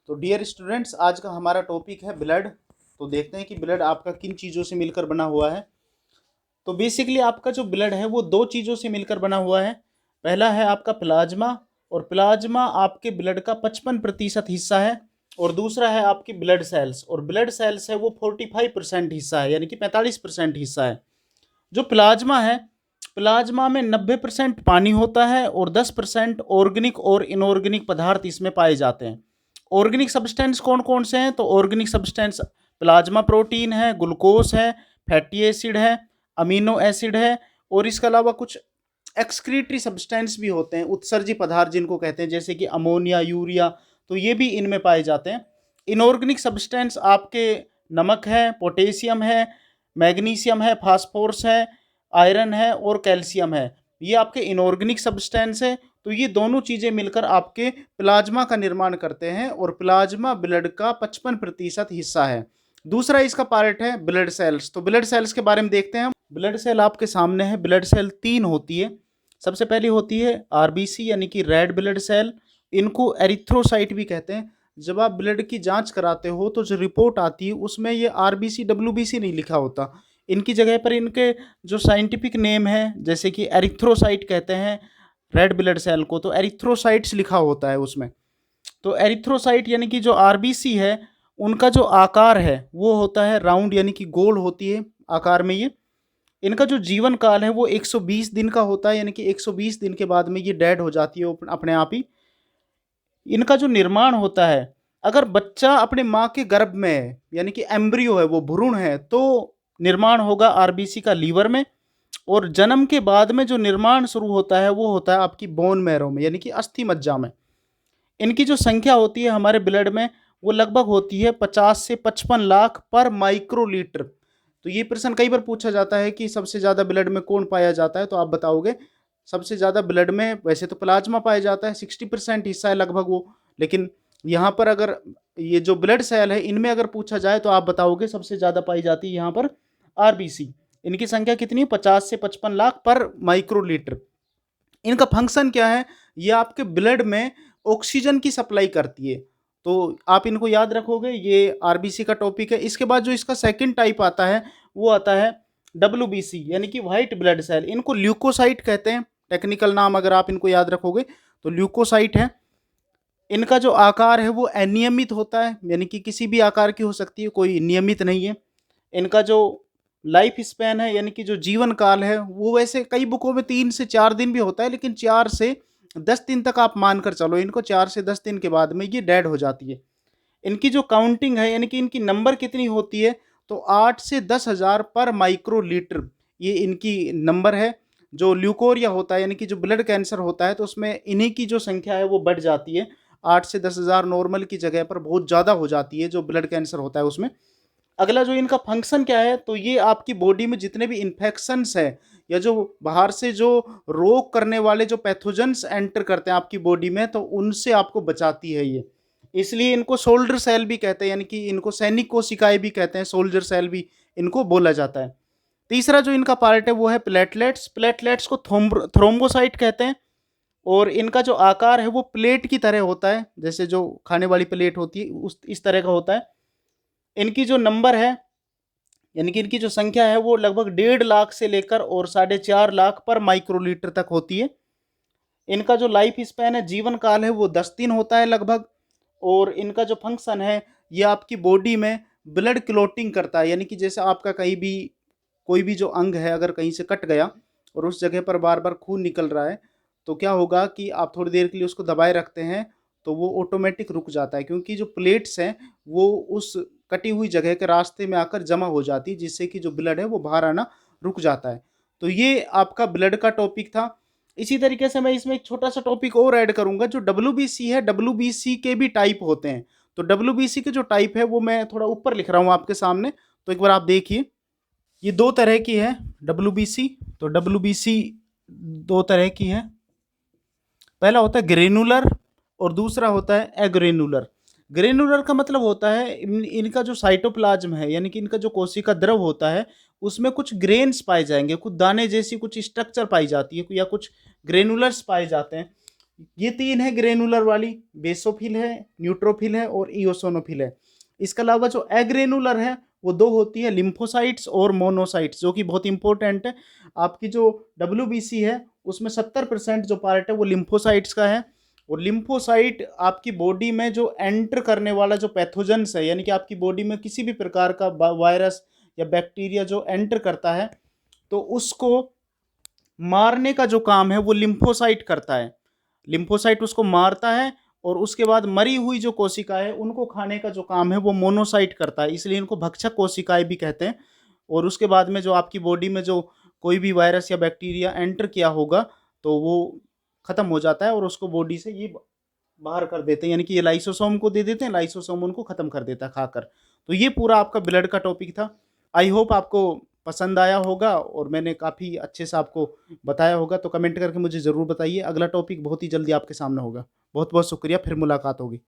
तो dear students, आज का हमारा टॉपिक है ब्लड। तो देखते हैं कि ब्लड आपका किन चीज़ों से मिलकर बना हुआ है। तो बेसिकली आपका जो ब्लड है वो दो चीज़ों से मिलकर बना हुआ है। पहला है आपका प्लाज्मा, और प्लाज्मा आपके ब्लड का 55% हिस्सा है। और दूसरा है आपकी ब्लड सेल्स, और ब्लड सेल्स है वो 45% हिस्सा है, यानी कि 45% हिस्सा है। जो प्लाज्मा है, प्लाज्मा में 90% पानी होता है और 10% ऑर्गेनिक और इनऑर्गेनिक पदार्थ इसमें पाए जाते हैं। ऑर्गेनिक सब्सटेंस कौन कौन से हैं? तो ऑर्गेनिक सब्सटेंस प्लाज्मा प्रोटीन है, ग्लूकोज है, फैटी एसिड है, अमीनो एसिड है, और इसके अलावा कुछ एक्सक्रीटरी सब्सटेंस भी होते हैं, उत्सर्जी पदार्थ जिनको कहते हैं, जैसे कि अमोनिया, यूरिया। तो ये भी इनमें पाए जाते हैं। इनऑर्गेनिक सब्सटेंस आपके नमक है, पोटेशियम है, मैग्नीशियम है, फास्फोरस है, आयरन है और कैल्शियम है। ये आपके इनऑर्गेनिक सब्सटेंस है। तो ये दोनों चीज़ें मिलकर आपके प्लाज्मा का निर्माण करते हैं, और प्लाज्मा ब्लड का 55% हिस्सा है। दूसरा इसका पार्ट है ब्लड सेल्स। तो ब्लड सेल्स के बारे में देखते हैं हम। ब्लड सेल आपके सामने है। ब्लड सेल 3 होती है। सबसे पहली होती है आरबीसी, यानी कि रेड ब्लड सेल। इनको एरिथ्रोसाइट भी कहते हैं। जब आप ब्लड की जांच कराते हो तो जो रिपोर्ट आती है उसमें ये आरबीसी डब्ल्यूबीसी नहीं लिखा होता। इनकी जगह पर इनके जो साइंटिफिक नेम है, जैसे कि एरिथ्रोसाइट कहते हैं रेड ब्लड सेल को, तो एरिथ्रोसाइट्स लिखा होता है उसमें। तो एरिथ्रोसाइट यानी कि जो आरबीसी है, उनका जो आकार है वो होता है राउंड, यानी कि गोल होती है आकार में ये। इनका जो जीवन काल है वो 120 दिन का होता है, यानी कि 120 दिन के बाद में ये डेड हो जाती है अपने आप ही। इनका जो निर्माण होता है, अगर बच्चा अपने माँ के गर्भ में है, यानी कि एम्ब्रियो है, वो भ्रूण है, तो निर्माण होगा आरबीसी का लीवर में। और जन्म के बाद में जो निर्माण शुरू होता है वो होता है आपकी बोन मैरो में, यानी कि अस्थि मज्जा में। इनकी जो संख्या होती है हमारे ब्लड में, वो लगभग होती है 50 से 55 लाख पर माइक्रोलीटर। तो ये प्रश्न कई बार पूछा जाता है कि सबसे ज़्यादा ब्लड में कौन पाया जाता है, तो आप बताओगे सबसे ज़्यादा ब्लड में वैसे तो प्लाज्मा पाया जाता है, 60% हिस्सा है लगभग वो। लेकिन यहाँ पर अगर ये जो ब्लड सेल है इनमें अगर पूछा जाए तो आप बताओगे सबसे ज़्यादा पाई जाती है यहाँ पर आरबीसी। इनकी संख्या कितनी है? 50 से 55 लाख पर माइक्रोलीटर। इनका फंक्शन क्या है? ये आपके ब्लड में ऑक्सीजन की सप्लाई करती है। तो आप इनको याद रखोगे, ये आरबीसी का टॉपिक है। इसके बाद जो इसका सेकंड टाइप आता है वो आता है डब्ल्यूबीसी, यानी कि व्हाइट ब्लड सेल। इनको ल्यूकोसाइट कहते हैं, टेक्निकल नाम अगर आप इनको याद रखोगे तो ल्यूकोसाइट है। इनका जो आकार है वो अनियमित होता है, यानी कि किसी भी आकार की हो सकती है, कोई नियमित नहीं है। इनका जो लाइफ स्पैन है, यानी कि जो जीवन काल है, वो वैसे कई बुकों में 3 से 4 दिन भी होता है, लेकिन 4 से 10 दिन तक आप मानकर चलो इनको। 4 से 10 दिन के बाद में ये डेड हो जाती है। इनकी जो काउंटिंग है, यानी कि इनकी नंबर कितनी होती है, तो 8 से 10,000 पर माइक्रोलीटर ये इनकी नंबर है। जो ल्यूकोरिया होता है, यानी कि जो ब्लड कैंसर होता है, तो उसमें इन्हीं की जो संख्या है वो बढ़ जाती है। 8 से 10,000 नॉर्मल की जगह पर बहुत ज़्यादा हो जाती है जो ब्लड कैंसर होता है उसमें। अगला जो इनका फंक्शन क्या है, तो ये आपकी बॉडी में जितने भी इन्फेक्शंस है, या जो बाहर से जो रोग करने वाले जो पैथोजेंस एंटर करते हैं आपकी बॉडी में, तो उनसे आपको बचाती है ये। इसलिए इनको सोल्जर सेल भी कहते हैं, यानी कि इनको सैनिक कोशिकाएं भी कहते हैं, सोल्जर सेल भी इनको बोला जाता है। तीसरा जो इनका पार्ट है वो है प्लेटलेट्स। प्लेटलेट्स को थ्रोम्बोसाइट कहते हैं। और इनका जो आकार है वो प्लेट की तरह होता है, जैसे जो खाने वाली प्लेट होती है उस इस तरह का होता है। इनकी जो नंबर है, यानी कि इनकी जो संख्या है वो लगभग 1.5 लाख से लेकर और 4.5 लाख पर माइक्रोलीटर तक होती है। इनका जो लाइफ स्पैन है, जीवन काल है, वो 10 दिन होता है लगभग। और इनका जो फंक्शन है, ये आपकी बॉडी में ब्लड क्लोटिंग करता है, यानी कि जैसे आपका कहीं भी कोई भी जो अंग है अगर कहीं से कट गया और उस जगह पर बार बार खून निकल रहा है, तो क्या होगा कि आप थोड़ी देर के लिए उसको दबाए रखते हैं तो वो ऑटोमेटिक रुक जाता है, क्योंकि जो प्लेट्स हैं वो उस कटी हुई जगह के रास्ते में आकर जमा हो जाती है, जिससे कि जो ब्लड है वो बाहर आना रुक जाता है। तो ये आपका ब्लड का टॉपिक था। इसी तरीके से मैं इसमें एक छोटा सा टॉपिक और ऐड करूंगा, जो डब्ल्यूबीसी है, डब्ल्यूबीसी के भी टाइप होते हैं। तो डब्ल्यूबीसी के जो टाइप है वो मैं थोड़ा ऊपर लिख रहा हूँ आपके सामने, तो एक बार आप देखिए। ये दो तरह की है डब्ल्यूबीसी। तो डब्ल्यूबीसी दो तरह की है। पहला होता है ग्रेनुलर और दूसरा होता है एग्रेनुलर। ग्रेनुलर का मतलब होता है इनका जो साइटोप्लाज्म है, यानी कि इनका जो कोशिका द्रव होता है, उसमें कुछ ग्रेन्स पाए जाएंगे, कुछ दाने जैसी कुछ स्ट्रक्चर पाई जाती है, या कुछ ग्रेनुलर्स पाए जाते हैं। ये तीन है ग्रेनुलर वाली, बेसोफिल है, न्यूट्रोफिल है और इओसोनोफिल है। इसके अलावा जो एग्रेनुलर है वो दो होती है, लिम्फोसाइट्स और मोनोसाइट्स, जो कि बहुत इंपॉर्टेंट है। आपकी जो WBC है उसमें 70% जो पार्ट है वो लिम्फोसाइट्स का है। और लिम्फोसाइट आपकी बॉडी में जो एंटर करने वाला जो पैथोजेंस है, यानी कि आपकी बॉडी में किसी भी प्रकार का वायरस या बैक्टीरिया जो एंटर करता है तो उसको मारने का जो काम है वो लिम्फोसाइट करता है। लिम्फोसाइट उसको मारता है और उसके बाद मरी हुई जो कोशिकाएं है उनको खाने का जो काम है वो मोनोसाइट करता है, इसलिए इनको भक्षक कोशिकाएं भी कहते हैं। और उसके बाद में जो आपकी बॉडी में जो कोई भी वायरस या बैक्टीरिया एंटर किया होगा तो वो खत्म हो जाता है और उसको बॉडी से ये बाहर कर देते हैं, यानी कि ये लाइसोसोम को दे देते हैं, लाइसोसोम उनको खत्म कर देता है खाकर। तो ये पूरा आपका ब्लड का टॉपिक था। आई होप आपको पसंद आया होगा और मैंने काफ़ी अच्छे से आपको बताया होगा। तो कमेंट करके मुझे ज़रूर बताइए। अगला टॉपिक बहुत ही जल्दी आपके सामने होगा। बहुत बहुत शुक्रिया, फिर मुलाकात होगी।